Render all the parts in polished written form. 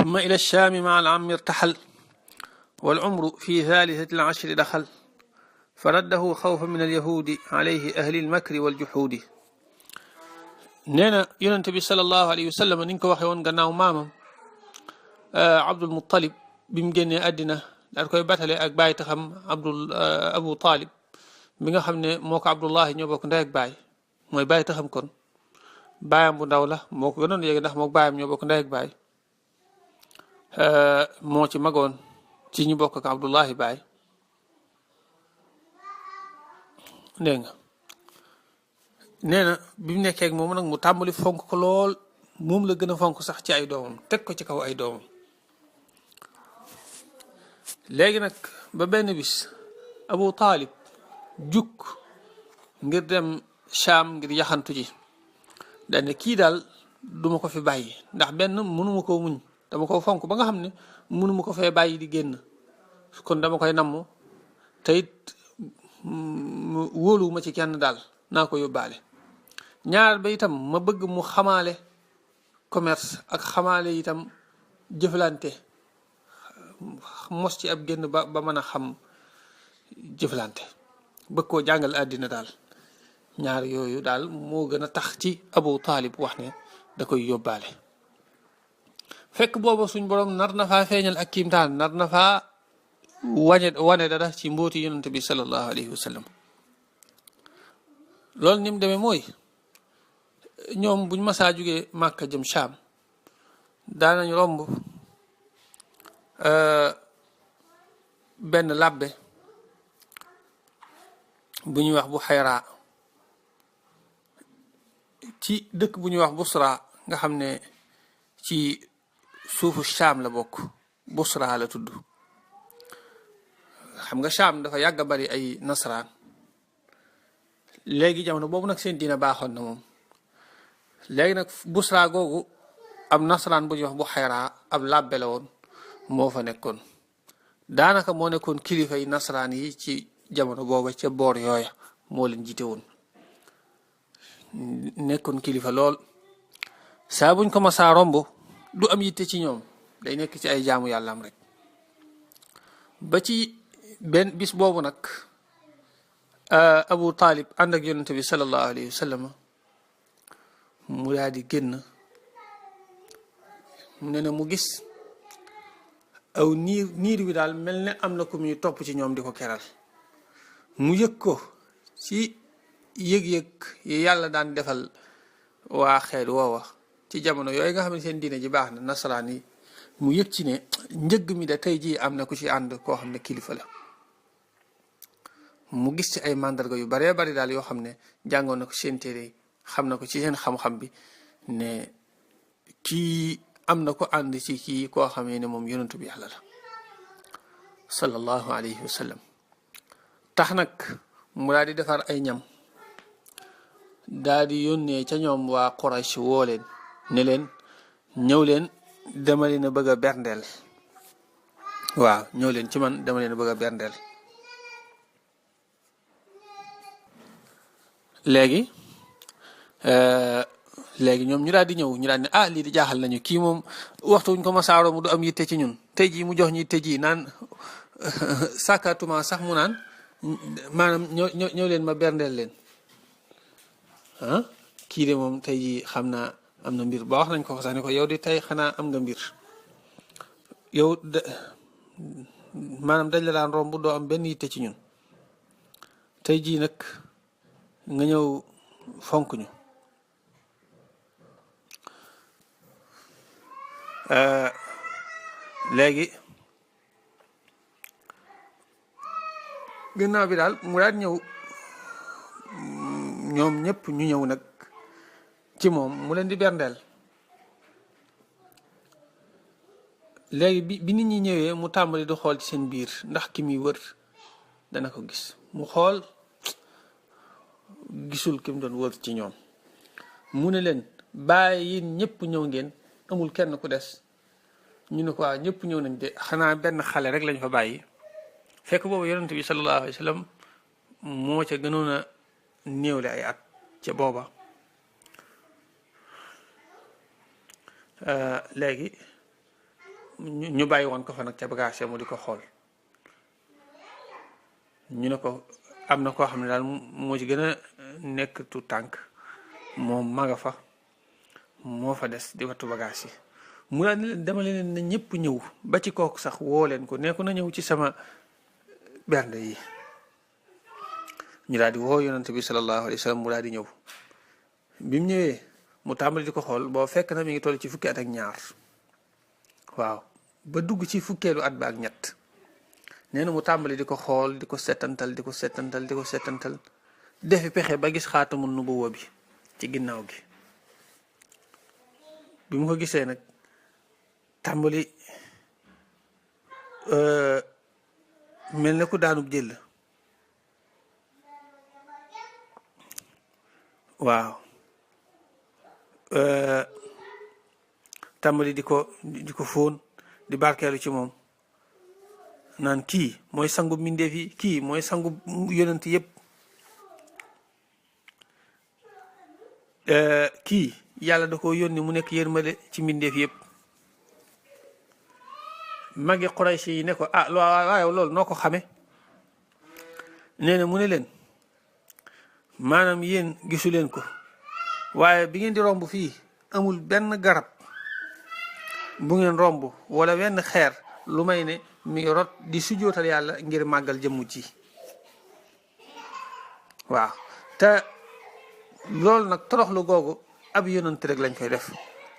ثم إلى الشام مع العم ارتحل والعمر في ثالثة العشر دخل فرده خوفا من اليهود عليه أهل المكر والجحود. نينا يونتبي صلى الله عليه وسلم نينكو waxee woon gannaaw maamam Abdul Muttalib bi mu génnee àddina daal koy batale ak bàyyi taxam Abu Talib mi nga xam ne moo ko Abdullahi ñoo bokk ndey ak baay mooy bàyyi taxam kon baayam bu ndaw la moo ko gënoon yéegi ndax moo baayam ñoo bokk ndey ak baay moo ci magoon ci ñu bokk ak Abdullahi baay dégg nga nee na bi mu nekkee ak moom nag mu tàmbali fonk ko lool moom la gën a fonk sax ci ay doomam teg ko ci kaw ay doomam léegi nag ba benn bis Abu Talib jukk ngir dem Sham ngir yaxantu ji daal ne kii daal duma ko fi bàyyi ndax benn mënuma koo muñ dama ko fonk ba nga xam ne mënuma ko fee bàyyi di génn kon dama koy namm te it wóoluwuma ci kenn daal naa ko yóbbaale ñaar ba itam ma bëgg mu xamaale commerce ak xamaale itam jëflante mos ci ab génn ba mën a xam jëflante bëgg koo jàngal àddina daal ñaar yooyu daal moo gën a tax ci Abu Talib wax ne da koy yóbbaale fekk booba suñ borom nar na faa feeñal ak kiimtaan nar na faa wane dara ci mbooti yonente bi sallallahu alayhi wa sallam loolu ni mu demee mooy ñoom buñ masaa jógee Màkka jëm Sham daanañ romb benn labbe bu ñuy wax bu xayraa ci dëkk bu ñuy wax Busra nga xam ne ci suufu Sham la bokk Busra la tudd xam nga Sham dafa yàgg a bari ay nasaraan léegi jamono boobu nag seen diina baaxoon na moom léegi nag Busra googu ab nasaraan bu ñuy wax bu xayraa ab labbe la woon moo fa nekkoon daanaka moo nekkoon kilifa yi nasaraan yi ci jamono booba ca boor yooya moo leen jiite woon nekkoon kilifa lool saa buñ ko masaa romb du am yitte ci ñoom day nekk ci ay jaamu yàllaam rek ba ci benn bis boobu nag Abu Talib ànd ak yonente bi sallallahu alayhi wa sallam mu daal di génn mu ne mu gis aw niir wi daal mel ne am na ku muy topp ci ñoom di ko keral mu yëg ko ci yëg-yëg yi yàlla daan defal waa xeet woowa ci jamono yooyu nga xam ne seen diine ji baax na nasaraan yi mu yëg ci ne njëgg mi da tey jii am na ku ci ànd koo xam ne kilifa la mu gis ci ay màndarga yu baree bari daal yoo xam ne jàngoon na ko seen téere yi xam na ko ci seen xam-xam bi ne kii am na ko ànd ci kii koo xamee ne moom yonentu bi yàlla la sallallahu alayhi wa sallam tax nag mu daal di defar ay ñam daal di yónnee ca ñoom waa Quraysh woo leen ne leen ñëw leen dama leen a bëgg a berndeel waaw ñëw leen ci man dama leen a bëgg a berndeel léegi ñoom ñu daal di ñëw ñu daal ne lii di jaaxal nañu kii moom waxtu wuñ ko masaaroo mu du am yitte ci ñun tey jii mu jox ñu yitte ji naan sàkkatuma sax mu naan maanaam ñëw leen ma berndeel leen kii de moom tey jii xam naa am na mbir ba wax nañ ko sax ne ko yow di tey xanaa am nga mbir yow de maanaam dañ la daan romb doo am benn yitte ci ñun tey jii nag nga ñëw fonk ñu léegi gannaaw bi daal mu daal ñëw ñoom ñëpp ñu ñëw nag ci moom mu leen di berndeel léegi bi nit ñi ñëwee mu tàmbali di xool ci seen biir ndax ki muy wër dana ko gis mu xool gisul ki mu doon wër ci ñoom mu ne leen bàyyi yéen ñëpp ñëw ngeen amul kenn ku des ñu ne ko waaw ñëpp ñëw nañ de xanaa benn xale rek lañ fa bàyyi fekk boobu yonent bi sallallahu alayhi wa sallam moo ca gënoon a néewle ay at ca booba léegi ñu bàyyi woon ko fa nag ca bagage mu di ko xool ñu ne ko am na koo xam ne daal moo ci gën a nekk tu tànk moom maga fa moo fa des di wattu bagage yi mu daal leen dama leen na ñëpp ñëw ba ci kooku sax woo leen ko nekku na ñëw ci sama bernde yi ñu daal di woo yonante bi sallallahu alayhi wa sallam mu daal di ñëw bi mu ñëwee mu tàmbali di ko xool boo fekk na mi ngi toll ci fukki at ak ñaar waaw ba dugg ci fukkeelu at ba ak ñett nee na mu tàmbali di ko xool di ko settantal di ko settantal di ko settantal defi pexe ba gis xaatamu nubuwa bi ci ginnaaw gi bi mu ko gisee nag tàmbali mel na ku daanub jël waaw tàmbali di ko fóon di barkeelu ci moom naan kii mooy sangu mbindeef yi kii mooy sangu yonent yépp kii yàlla da ko yónni mu nekk yërmande ci mbindeef yépp magi Quraysh yi ne ko waaye loolu noo ko xame nee na mu ne leen maanaam yéen gisu leen ko waaye bi ngeen di romb fii amul benn garab bu ngeen romb wala wenn xeer lu may ne mi ngi rot di sujjootal yàlla ngir màggal jëmmu ci waaw te loolu nag toroxlu googu ab yonant rek lañ koy def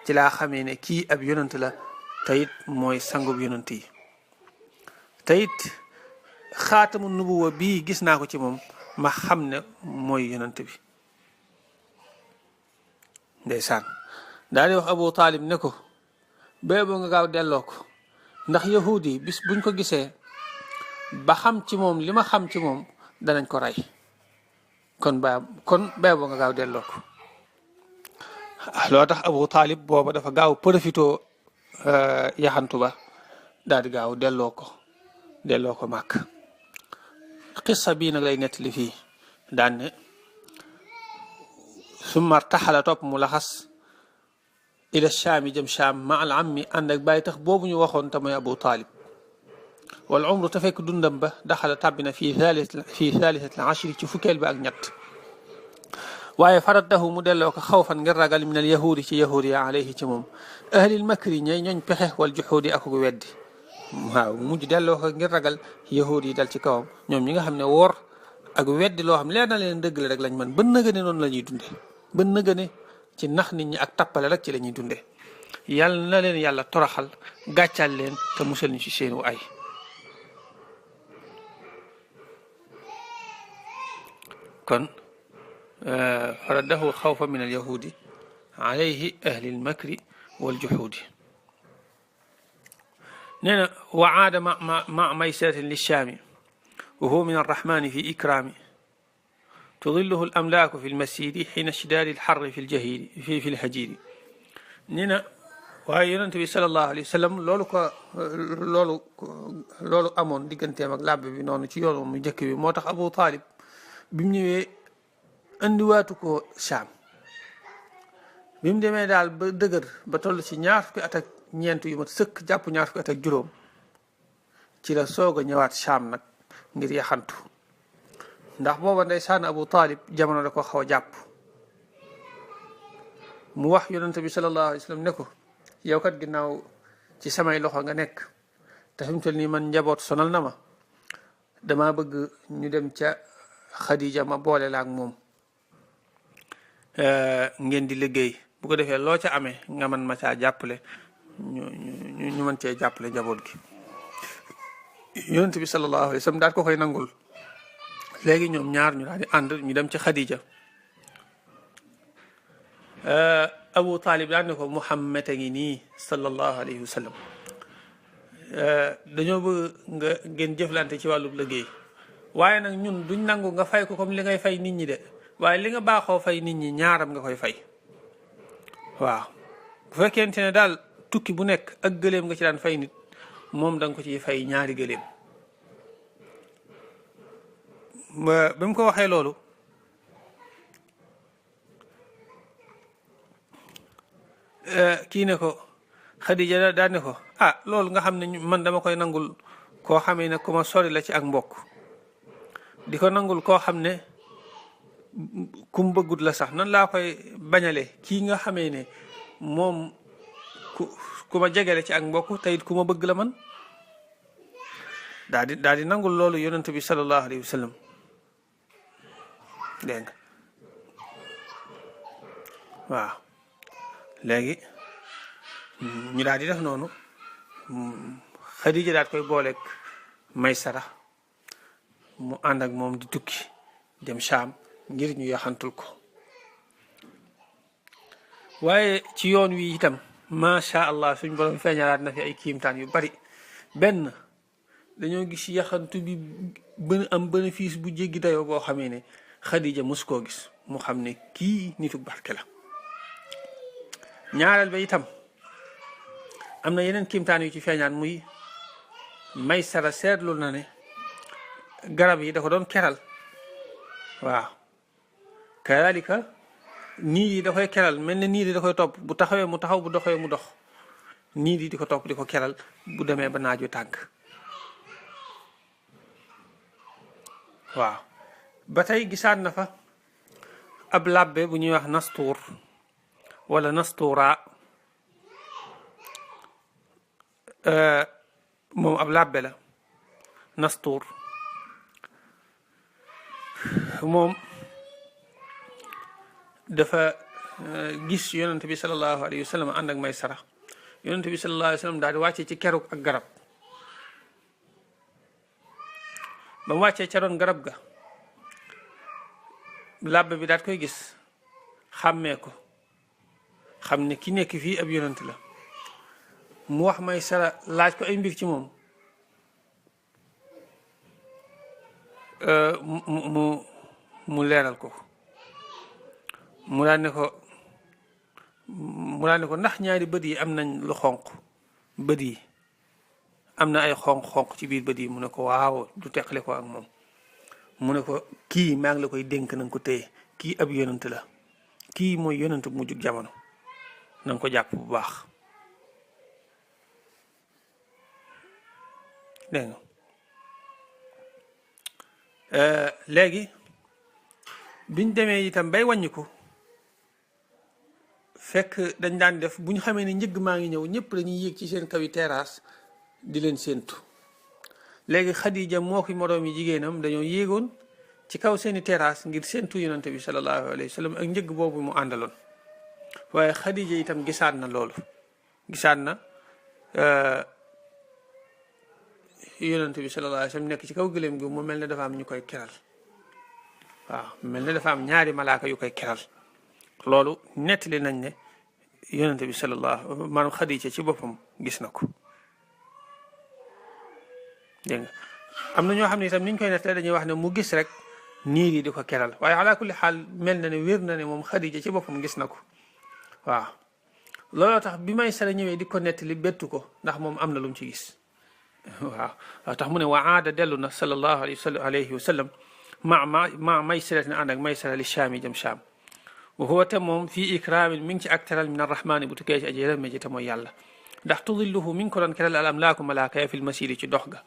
ci laa xamee ne kii ab yonant la te it mooy sangub yonant yi te it xaatamu nubuwa bii gis naa ko ci moom ma xam ne mooy yonant bi ndeysaan daal di wax Abu Taalib ne ko boo nga gaaw delloo ko ndax yahudi yi bis buñ ko gisee ba xam ci moom li ma xam ci moom danañ ko rey kon boo nga gaaw delloo ko loo tax Abu Taalib booba dafa gaaw profitoo yaxantu ba daal di gaaw delloo ko màkk xissa bii nag lay nettali fii daan ne summa taxala topp mu laxas ila shaami jëm shaam ma al ammi ànd ak bàyyi tax boobu ñu waxoon te mooy Abu Taalib wal umru te fekk dundam ba daxala tàbbina fii thaalithatil ashri ci fukkeel ba ak ñett waaye faraddahu mu delloo ko xawfan ngir ragal min al yahudi ci yahudi ya alayhi ci moom ahlil makri ñay ñooñ pexe wal juxuudi ak ko weddi waaw mujj delloo ko ngir ragal yahudi yi dal ci kawam ñoom ñi nga xam ne woor ak weddi loo xam leer na leen dëgg la rek lañ mën ba nëgëne noonu la ñuy dunde ba nëgëne ci nax nit ñi ak tappale rek ci la ñuy dunde yàlla na leen yàlla toroxal gàccal leen te musal ñu ci seenu ay kon faraddahu xawfa min al yahudi alayhi ahli al makri wal juxuudi nee na wa aada ma maysaratin lishaami wa huwa min arrahmani fi ikraami tudilluhu al amlaaku fi lmasiri xiina shdaadi alxarri fi ljahiri fi lhajiri nee na waaye yonente bi salallahu alayhi wa sallam loolu amoon digganteem ak làbbe bi noonu ci yoonu mu njëkk bi moo tax Abu Taalib bi mu ñëwee andiwaatu ko Saam bi mu demee daal ba dëgër ba toll ci ñaar fukki at ak ñeent yu mat sëkk jàpp ñaar fukki at ak juróom ci la soog a ñëwaat Saam nag ngir yaxantu ndax booba ndeysaan Abu Taalib jamono da ko xaw a jàpp mu wax yonente bi sallallahu alayhi wa sallam ne ko yow kat ginnaaw ci samay loxo nga nekk te fi mu toll nii man njaboot sonal na ma dama bëgg ñu dem ca Xadija ma boole la ak moom ngeen di liggéey bu ko defee loo ca amee nga mën ma caa jàppale ñu mën cee jàppale njaboot gi yonent bi sallallahu alayhi wa sallam daal ko koy nangul léegi ñoom ñaar ñu daal di ànd ñu dem ci Xadija Abu Taalib daan ne ko Muhammad a ngi nii sallallahu alayhi wa sallam dañoo bëgg nga ngeen jëflante ci wàllu liggéey waaye nag ñun duñ nangu nga fay ko comme li ngay fay nit ñi de waaye li nga baaxoo fay nit ñi ñaaram nga koy fay waaw bu fekkente ne daal tukki bu nekk ak gëléem nga ci daan fay nit moom da nga ko ciy fay ñaari gëléem ba mu ko waxee loolu kii ne ko Xadija daan ne ko ah loolu nga xam ne man dama koy nangul koo xamee ne ku ma sori la ci ak mbokk di ko nangul koo xam ne ku mu bëggut la sax nan laa koy bañale kii nga xamee ne moom ku ma jegele ci ak mbokk te it ku ma bëgg la man daal di nangul loolu yonent bi sallallahu alayhi wa sallam dégg nga waaw léegi ñu daal di def noonu Xadija daal koy booleeg Maysara mu ànd ak moom di tukki dem Shaam ngir ñu yaxantul ko waaye ci yoon wi itam macha allah suñ borom feeñalaat na fi ay kiimtaan yu bari benn dañoo gis yaxantu bi am bénéfice bu jéggi dayoo boo xamee ne Xadija mos koo gis mu xam ne kii nitu barke la ñaareel ba itam am na yeneen kiimtaan yu ci feeñaat muy Maysara seetlu na ne garab yi da ko doon keral waaw kadalika niir yi da koy keral mel ne niir yi da koy topp bu taxawee mu taxaw bu doxee mu dox niir yi di ko topp di ko keral bu demee ba naaju tànk waaw ba tey gisaat na fa ab labbe bu ñuy wax nastuur wala nastuura moom ab labbe la nastuur moom dafa gis yonent bi sallallahu alayhi wa sallam ànd ak Maysara yonent bi sallallahu alayhi wa sallam daal di wàccee ci keroog ak garab ba mu wàccee ca roon garab ga labbe bi daal koy gis xàmmee ko xam ne ki nekk fii ab yonent la mu wax Maysara laaj ko ay mbir ci moom mu leeral ko mu daan ne ko ndax ñaari bët yi am nañ lu xonq bët yi am na ay xonq-xonq ci biir bët yi mu ne ko waaw du teqale ko ak moom mu ne ko kii maa ngi la koy dénk na nga ko téye kii ab yonent la kii mooy yonent bu mujjug jamono na nga ko jàpp bu baax dégg nga léegi biñ demee itam bay wàññiku fekk dañ daan def bu ñu xamee ne njëgg maa ngi ñëw ñëpp dañuy yéeg ci seen kawi terrasse di leen séentu léegi Xadija moo ki moroom yi jigéenam dañoo yéegoon ci kaw seeni terrasse ngir séentu yonante bi sallallahu alayhi wa sallam ak njëgg boobu mu àndaloon waaye Xadija itam gisaat na loolu gisaat na yonante bi sallallahu alayhi wa sallam nekk ci kaw gëléem gi mu mel ne dafa am ñu koy keral waaw mel ne dafa am ñaari malaaka yu koy keral loolu nettali nañ ne yonente bi sallallahu maanaam Xadija ci boppam gis na ko dégg nga am na ñoo xam ne itam ni ñu koy nettali dañuy wax ne mu gis rek niir yi di ko keral waaye ala kulli xaal mel na ne wér na ne moom Xadija ci boppam gis na ko waaw looloo tax bi Maysara ñëwee di ko nettali bettu ko ndax moom am na lu mu ci gis waaw tax mu ne wa aada dellu na sallallahu alayhi wa sallam ma Maysara ne ànd ak Maysara li Shaam yi jëm Shaam wa huwa te moom fii ikraamin mi ngi ci ak teral min arrahmaani bu tukkee ci aji yërëme ji te mooy yàlla ndax tudilluhu mi ngi ko doon keral al amlaaku malaaka ya fil masiri ci dox ga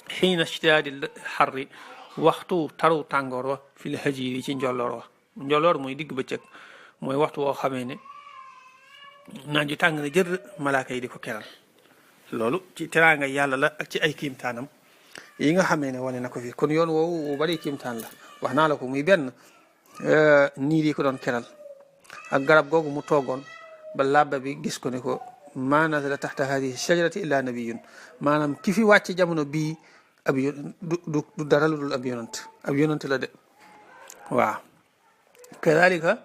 xiina shtidaadi xarri waxtu taru tàngoor wa fil hajiri ci njolloor wa njolloor mooy digg bëccëg mooy waxtu woo xamee ne naaj yu tàng na jër malaaka yi di ko keral loolu ci teraanga yàlla la ak ci ay kiimtaanam yi nga xamee ne wane na ko fi kon yoon woowu bari kiimtaan la wax naa la ko muy benn niir yi ko doon keral ak garab googu mu toogoon ba labba bi gis ko ne ko ma nazala taxta hadihi shajarati illa nabiyun maanaam ki fi wàcc jamono bii ab du dara lu dul ab yonant la de waaw kadalika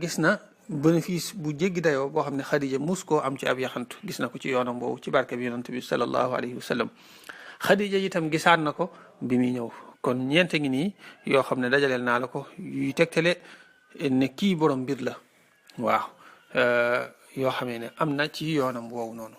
gis na bénéfice bu jéggi dayoo boo xam ne Xadija mus koo am ci ab yaxantu gis na ko ci yoonam boobu ci barke bi yonant bi sallallahu alayhi wa sallam Xadija itam gisaan na ko bi muy ñëw kon ñeente ngi nii yoo xam ne dajaleel naa la ko yuy tegtale ne kii borom mbir la waaw yoo xamee ne am na ci yoonam woowu noonu